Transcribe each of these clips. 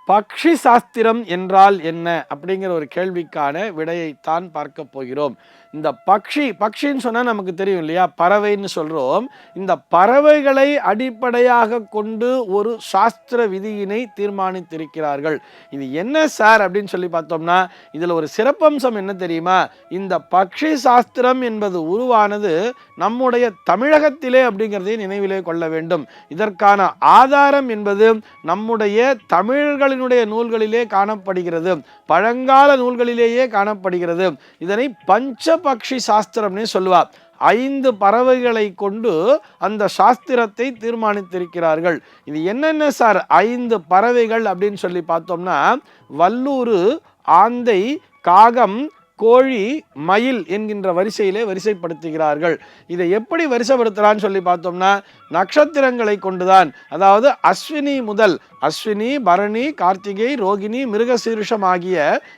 பக்ஷி சாஸ்திரம் என்றால் என்ன அப்படிங்கிற ஒரு கேள்விக்கான விடையைத்தான் பார்க்க போகிறோம். இந்த பக்ஷின்னு சொன்னால் நமக்கு தெரியும் இல்லையா, பறவைன்னு சொல்கிறோம். இந்த பறவைகளை அடிப்படையாக கொண்டு ஒரு சாஸ்திர விதியினை தீர்மானித்திருக்கிறார்கள். இது என்ன சார் அப்படின்னு சொல்லி பார்த்தோம்னா, இதில் ஒரு சிறப்பம்சம் என்ன தெரியுமா? இந்த பக்ஷி சாஸ்திரம் என்பது உருவானது நம்முடைய தமிழகத்திலே அப்படிங்கிறதை நினைவிலே கொள்ள வேண்டும். இதற்கான ஆதாரம் என்பது நம்முடைய தமிழர்களினுடைய நூல்களிலே காணப்படுகிறது, பழங்கால நூல்களிலேயே காணப்படுகிறது. இதனை பஞ்சபக்ஷி சாஸ்திரம்னே சொல்லுவார். 5 பறவைகளை கொண்டு அந்த சாஸ்திரத்தை தீர்மானித்திருக்கிறார்கள். இது என்னென்ன சார் 5 பறவைகள் அப்படின்னு சொல்லி பார்த்தோம்னா, வல்லூறு, ஆந்தை, காகம், கோழி, மயில் என்கின்ற வரிசையிலே வரிசைப்படுத்துகிறார்கள். இதை எப்படி வரிசைப்படுத்தலான்னு சொல்லி பார்த்தோம்னா, நட்சத்திரங்களை கொண்டுதான். அதாவது அஸ்வினி, பரணி, கார்த்திகை, ரோகிணி, மிருகசீரிஷம் ஆகிய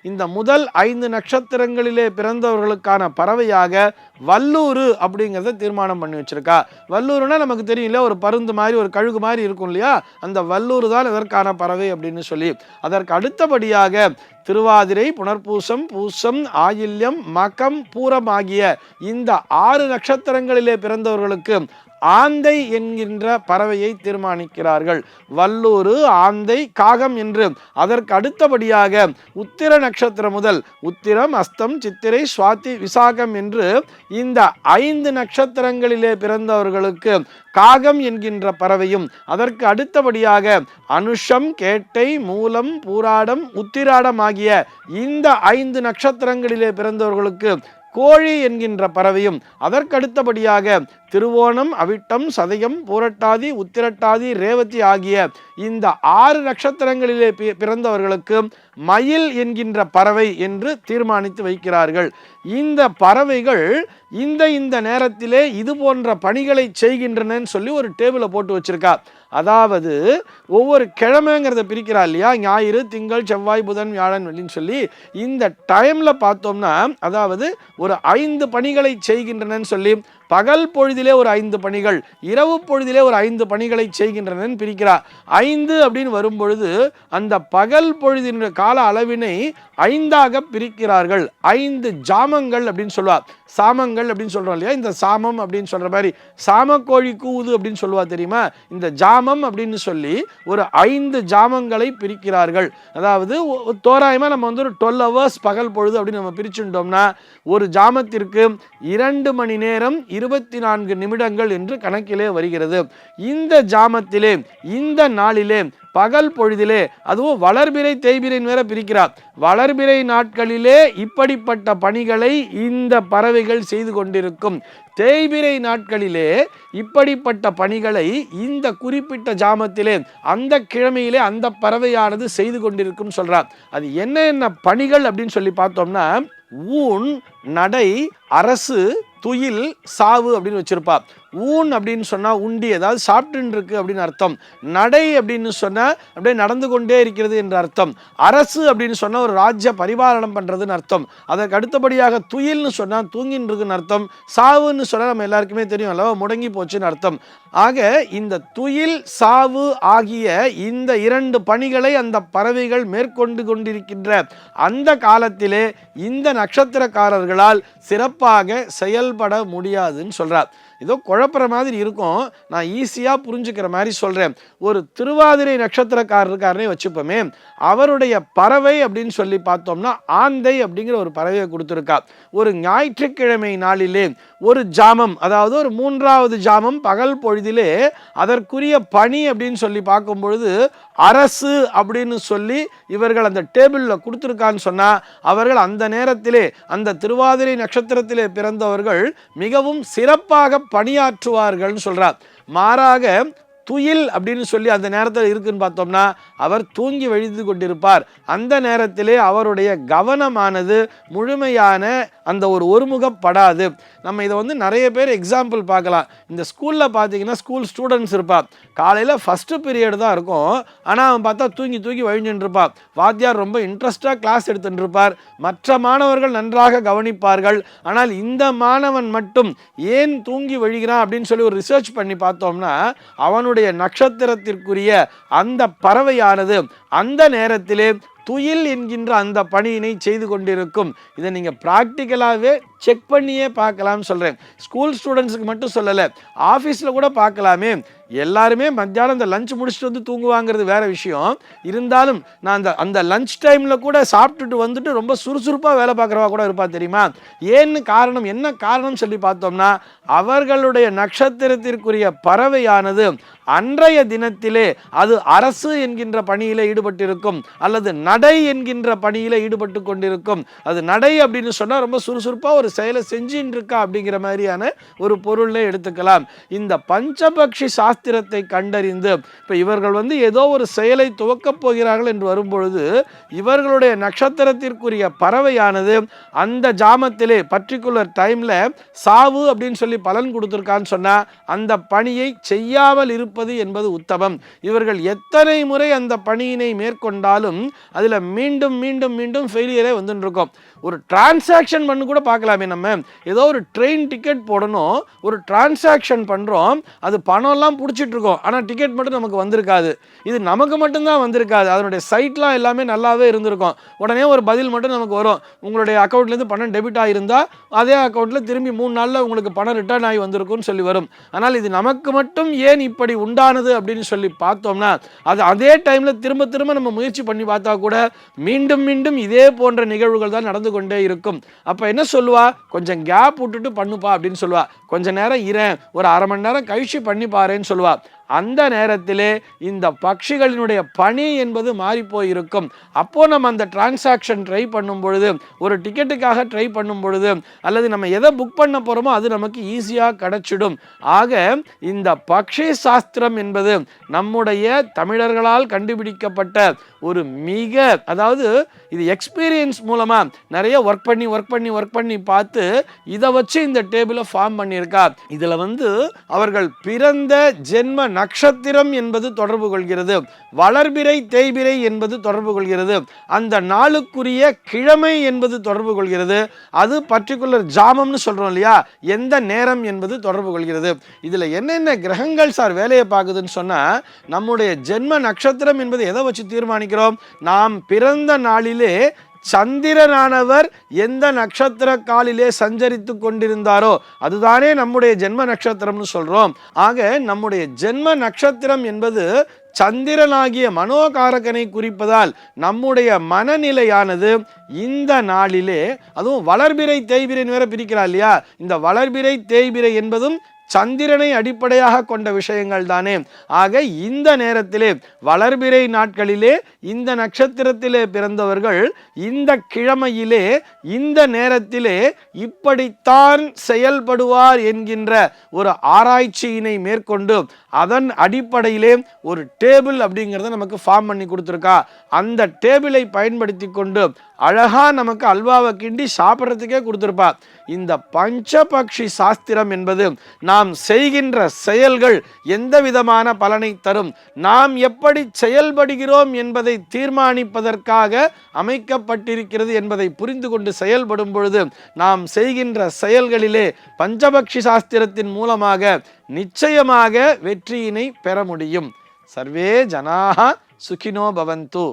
இந்த முதல் 5 நட்சத்திரங்களிலே பிறந்தவர்களுக்கான பறவையாக வல்லூறு அப்படிங்கிறத தீர்மானம் பண்ணி வச்சிருக்கா. வல்லூறுனா நமக்கு தெரியும் இல்லையா, ஒரு பருந்து மாதிரி, ஒரு கழுகு மாதிரி இருக்கும் இல்லையா, அந்த வல்லூறு தான் இதற்கான பறவை அப்படின்னு சொல்லி. அதற்கு அடுத்தபடியாக திருவாதிரை, புனர்பூசம், பூசம், ஆயில்யம், மகம், பூரம் ஆகிய இந்த 6 நட்சத்திரங்களிலே பிறந்தவர்களுக்கு ஆந்தை என்கின்ற பறவையை தீர்மானிக்கிறார்கள். வல்லூறு, ஆந்தை, காகம் என்று. அதற்கு அடுத்தபடியாக உத்திர நட்சத்திரம் முதல் உத்திரம், அஸ்தம், சித்திரை, சுவாதி, விசாகம் என்று இந்த 5 நட்சத்திரங்களிலே பிறந்தவர்களுக்கு காகம் என்கின்ற பறவையும், அதற்கு அடுத்தபடியாக அனுஷம், கேட்டை, மூலம், பூராடம், உத்திராடம் ஆகிய இந்த 5 நட்சத்திரங்களிலே பிறந்தவர்களுக்கு கோழி என்கின்ற பறவையும், அதற்கடுத்தபடியாக திருவோணம், அவிட்டம், சதயம், பூரட்டாதி, உத்திரட்டாதி, ரேவதி ஆகிய இந்த 6 நட்சத்திரங்களிலே பிறந்தவர்களுக்கு மயில் என்கின்ற பறவை என்று தீர்மானித்து வைக்கிறார்கள். இந்த பறவைகள் இந்த நேரத்திலே இது போன்ற பணிகளை செய்கின்றனன்னு சொல்லி ஒரு டேபிளை போட்டு வச்சிருக்கா. அதாவது ஒவ்வொரு கிழமைங்கிறத பிரிக்கிறா இல்லையா, ஞாயிறு, திங்கள், செவ்வாய், புதன், வியாழன், வெள்ளின்னு சொல்லி இந்த டைம்ல பார்த்தோம்னா, அதாவது ஒரு 5 பணிகளை செய்கின்றனன்னு சொல்லி, பகல் பொழுதிலே ஒரு 5 பணிகள், இரவு பொழுதிலே ஒரு 5 பணிகளை செய்கின்றன பிரிக்கிறார். 5 அப்படின்னு வரும்பொழுது அந்த பகல் பொழுதின் கால அளவினை 5ஆக பிரிக்கிறார்கள். 5 ஜாமங்கள் அப்படின்னு சொல்லுவார். சாமங்கள் அப்படின்னு சொல்றோம் இல்லையா, இந்த சாமம் அப்படின்னு சொல்ற மாதிரி சாமக்கோழி கூவுது அப்படின்னு சொல்லுவா தெரியுமா, இந்த ஜாமம் அப்படின்னு சொல்லி ஒரு 5 ஜாமங்களை பிரிக்கிறார்கள். அதாவது தோராயமா நம்ம வந்து ஒரு 12 hours பகல் பொழுது அப்படின்னு நம்ம பிரிச்சுட்டோம்னா, ஒரு ஜாமத்திற்கு 2 மணி நேரம் 24 நிமிடங்கள் என்று கணக்கிலே வருகிறது. இந்த ஜாமத்திலே, இந்த நாளிலே, பகல் பொழுதிலே, அதுவும் வளர்பிறை தேய்பிறைன்னு வேற பிரிக்கிறார். வளர்பிறை நாட்களிலே இப்படிப்பட்ட பணிகளை இந்த பறவைகள் செய்து கொண்டிருக்கும். தேய்பிறை நாட்களிலே இப்படிப்பட்ட பணிகளை இந்த குறிப்பிட்ட ஜாமத்திலே, அந்த கிழமையிலே அந்த பறவையானது செய்து கொண்டிருக்கும் சொல்றார். அது என்ன பணிகள் அப்படின்னு சொல்லி பார்த்தோம்னா, ஊன், நடை, அரசு, துயில், சாவு அப்படின்னு வச்சிருப்பா. ஊன் அப்படின்னு சொன்னா உண்டி, அதாவது சாப்பிட்டு இருக்கு அப்படின்னு அர்த்தம். நடை அப்படின்னு சொன்னா அப்படியே நடந்து கொண்டே இருக்கிறது என்று அர்த்தம். அரசு அப்படின்னு சொன்னா ஒரு ராஜ்ய பரிபாலனம் பண்றதுன்னு அர்த்தம். அதற்கு அடுத்தபடியாக துயில்னு சொன்னா தூங்கின்னு இருக்குன்னு அர்த்தம். சாவுன்னு சொன்னா நம்ம எல்லாருக்குமே தெரியும் அல்லவா, முடங்கி போச்சுன்னு அர்த்தம். ஆக இந்த துயில், சாவு ஆகிய இந்த 2 பணிகளை அந்த பறவைகள் மேற்கொண்டு கொண்டிருக்கின்ற அந்த காலத்திலே இந்த நட்சத்திரக்காரர்களால் சிறப்பாக செயல்பட முடியாதுன்னு சொல்றார். ஏதோ குழப்புற மாதிரி இருக்கும், நான் ஈஸியாக புரிஞ்சுக்கிற மாதிரி சொல்கிறேன். ஒரு திருவாதிரை நட்சத்திரக்காரருக்காரனே வச்சுப்போமே, அவருடைய பறவை அப்படின்னு சொல்லி பார்த்தோம்னா ஆந்தை அப்படிங்கிற ஒரு பறவையை கொடுத்துருக்கா. ஒரு ஞாயிற்றுக்கிழமை நாளிலே ஒரு ஜாமம், அதாவது ஒரு 3வது ஜாமம் பகல் பொழுதிலே அதற்குரிய பணி அப்படின்னு சொல்லி பார்க்கும் பொழுது அரசு அப்படின்னு சொல்லி இவர்கள் அந்த டேபிளில் கொடுத்துருக்கான்னு சொன்னால், அவர்கள் அந்த நேரத்திலே, அந்த திருவாதிரை நட்சத்திரத்திலே பிறந்தவர்கள் மிகவும் சிறப்பாக பணியாற்றுவார்கள்னு சொல்றார். மாறாக துயில் அப்படின்னு சொல்லி அந்த நேரத்தில் இருக்குன்னு பார்த்தோம்னா, அவர் தூங்கி வழிந்து கொண்டிருப்பார். அந்த நேரத்திலே அவருடைய கவனமானது முழுமையான அந்த ஒருமுகப்படாது. நம்ம இதை வந்து நிறைய பேர் எக்ஸாம்பிள் பார்க்கலாம். இந்த ஸ்கூலில் பார்த்தீங்கன்னா, ஸ்கூல் ஸ்டூடெண்ட்ஸ் இருப்பார், காலையில் ஃபஸ்ட்டு பீரியட் தான் இருக்கும், ஆனால் அவன் பார்த்தா தூங்கி வழிஞ்சுட்டு இருப்பான். வாத்தியார் ரொம்ப இன்ட்ரெஸ்டாக கிளாஸ் எடுத்துட்டு இருப்பார், மற்ற மாணவர்கள் நன்றாக கவனிப்பார்கள். ஆனால் இந்த மாணவன் மட்டும் ஏன் தூங்கி வழிகிறான் அப்படின்னு சொல்லி ஒரு ரிசர்ச் பண்ணி பார்த்தோம்னா, அவனுடைய தன்னுடைய நட்சத்திரத்திற்குரிய அந்த பறவையானது அந்த நேரத்திலே துயில் என்கின்ற அந்த பணியினை செய்து கொண்டிருக்கும். இதை நீங்கள் ப்ராக்டிக்கலாகவே செக் பண்ணியே பார்க்கலாம்னு சொல்கிறேன். ஸ்கூல் ஸ்டூடெண்ட்ஸுக்கு மட்டும் சொல்லலை, ஆஃபீஸில் கூட பார்க்கலாமே. எல்லாருமே மத்தியானம் இந்த லஞ்ச் முடிச்சுட்டு வந்து தூங்குவாங்கிறது வேற விஷயம். இருந்தாலும் நான் அந்த லஞ்ச் டைமில் கூட சாப்பிட்டுட்டு வந்துட்டு ரொம்ப சுறுசுறுப்பாக வேலை பார்க்குறவா கூட இருப்பா தெரியுமா? ஏன்னு காரணம், என்ன காரணம் சொல்லி பார்த்தோம்னா, அவர்களுடைய நட்சத்திரத்திற்குரிய பறவையானது அன்றைய தினத்திலே அது அரசு என்கின்ற பணியில் ஈடுபட்டிருக்கும், அல்லது நடை என்கின்ற பணியில் ஈடுபட்டு கொண்டிருக்கும். அது நடை அப்படின்னு சொன்னால் ரொம்ப சுறுசுறுப்பாக ஒரு செயலை செஞ்சுட்டு இருக்கா அப்படிங்கிற மாதிரியான ஒரு பொருளை எடுத்துக்கலாம். இந்த பஞ்சபக்ஷி சாஸ்திரத்தை கண்டறிந்து இப்போ இவர்கள் ஏதோ ஒரு செயலை துவக்கப் போகிறார்கள் என்று வரும்பொழுது இவர்களுடைய நட்சத்திரத்திற்குரிய பறவையானது அந்த ஜாமத்திலே பர்டிகுலர் டைமில் சாவு அப்படின்னு சொல்லி பலன் கொடுத்துருக்கான்னு சொன்னால் அந்த பணியை செய்யாமல் இருப்பது என்பது உத்தமம். இவர்கள் எத்தனை முறை அந்த பணியினை மேற்கொண்டாலும் அதில் மீண்டும் மீண்டும் மீண்டும் ஃபெயிலியரே வந்துட்டு இருக்கும். ஒரு டிரான்சாக்ஷன் பண்ணு கூட பார்க்கலாமே. நம்ம ஏதோ ஒரு ட்ரெயின் டிக்கெட் போடணும், ஒரு டிரான்சாக்ஷன் பண்ணுறோம், அது பணம்லாம் பிடிச்சிட்டு இருக்கோம், ஆனால் டிக்கெட் மட்டும் நமக்கு வந்திருக்காது. இது நமக்கு மட்டும்தான் வந்திருக்காது, அதனுடைய சைட்லாம் எல்லாமே நல்லாவே இருந்திருக்கும். உடனே ஒரு பதில் மட்டும் நமக்கு வரும், உங்களுடைய அக்கௌண்ட்லேருந்து பணம் டெபிட் ஆகியிருந்தால் அதே அக்கௌண்ட்டில் திரும்பி 3 நாளில் உங்களுக்கு பணம் ரிட்டர்ன் ஆகி வந்திருக்கும்னு சொல்லி வரும். ஆனால் இது நமக்கு மட்டும் ஏன் இப்படி உண்டானது அப்படின்னு சொல்லி பார்த்தோம்னா, அது அதே டைமில் திரும்ப திரும்ப நம்ம முயற்சி பண்ணி பார்த்தா கூட மீண்டும் மீண்டும் இதே போன்ற நிகழ்வுகள் தான் நடந்து கொண்டே இருக்கும். அப்ப என்ன சொல்லுவா, கொஞ்சம் கேப் விட்டுட்டு பண்ணுப்பா அப்படின்னு சொல்லுவா. கொஞ்ச நேரம் இரேன், ஒரு அரை மணி நேரம் கழிச்சு பண்ணி பாருன்னு சொல்லுவா. அந்த நேரத்திலே இந்த பட்சிகளினுடைய பணி என்பது மாறி போயிருக்கும். அப்போ நம்ம அந்த டிரான்சாக்ஷன் ட்ரை பண்ணும் பொழுது, ஒரு டிக்கெட்டுக்காக ட்ரை பண்ணும் பொழுது, அல்லது நம்ம எதை புக் பண்ண போகிறோமோ அது நமக்கு ஈஸியாக கிடைச்சிடும். ஆக இந்த பக்ஷி சாஸ்திரம் என்பது நம்முடைய தமிழர்களால் கண்டுபிடிக்கப்பட்ட ஒரு மிக, அதாவது இது எக்ஸ்பீரியன்ஸ் மூலமாக நிறைய ஒர்க் பண்ணி பார்த்து இதை வச்சு இந்த டேபிளை ஃபார்ம் பண்ணியிருக்கா. இதில் அவர்கள் பிறந்த ஜென்ம நட்சத்திரம் என்பது தொடர்பு கொள்கிறது, வளர்பிறை தேய்பிறை என்பது தொடர்பு கொள்கிறது, அந்த நாளுக்குரிய கிழமை என்பது தொடர்பு கொள்கிறது, அது பர்டிகுலர் ஜாமம்னு சொல்றோம் இல்லையா, எந்த நேரம் என்பது தொடர்பு கொள்கிறது. இதுல என்னென்ன கிரகங்கள் சார் வேலையை பார்க்குதுன்னு சொன்னா, நம்முடைய ஜென்ம நட்சத்திரம் என்பது எதை வச்சு தீர்மானிக்கிறோம், நாம் பிறந்த நாளிலே சந்திரனானவர் எந்த நட்சத்திர காலிலே சஞ்சரித்து கொண்டிருந்தாரோ அதுதானே நம்முடைய ஜென்ம நட்சத்திரம்னு சொல்றோம். ஆக நம்முடைய ஜென்ம நட்சத்திரம் என்பது சந்திரனாகிய மனோகாரகனை குறிப்பதால் நம்முடைய மனநிலையானது இந்த நாளிலே, அதுவும் வளர்பிறை தேய்பிறை வேற பிரிக்கிறா இல்லையா, இந்த வளர்பிறை தேய்பிறை என்பதும் சந்திரனை அடிப்படையாக கொண்ட விஷயங்கள் தானே. ஆக இந்த நேரத்திலே வளர்பிறை நாட்களிலே இந்த நட்சத்திரத்திலே பிறந்தவர்கள் இந்த கிழமையிலே இந்த நேரத்திலே இப்படித்தான் செயல்படுவார் என்கின்ற ஒரு ஆராய்ச்சியினை மேற்கொண்டு அதன் அடிப்படையிலே ஒரு டேபிள் அப்படிங்கிறத நமக்கு ஃபார்ம் பண்ணி கொடுத்துருக்கா. அந்த டேபிளை பயன்படுத்தி கொண்டு அழகா நமக்கு அல்வாவை கிண்டி சாப்பிட்றதுக்கே கொடுத்துருப்பா. இந்த பஞ்சபக்ஷி சாஸ்திரம் என்பது நாம் செய்கின்ற செயல்கள் எந்த விதமான பலனை தரும், நாம் எப்படி செயல்படுகிறோம் என்பதை தீர்மானிப்பதற்காக அமைக்கப்பட்டிருக்கிறது என்பதை புரிந்து கொண்டு செயல்படும் பொழுது நாம் செய்கின்ற செயல்களிலே பஞ்சபக்ஷி சாஸ்திரத்தின் மூலமாக நிச்சயமாக வெற்றியினை பெற முடியும். சர்வே ஜனாஹ சுகினோ பவந்து.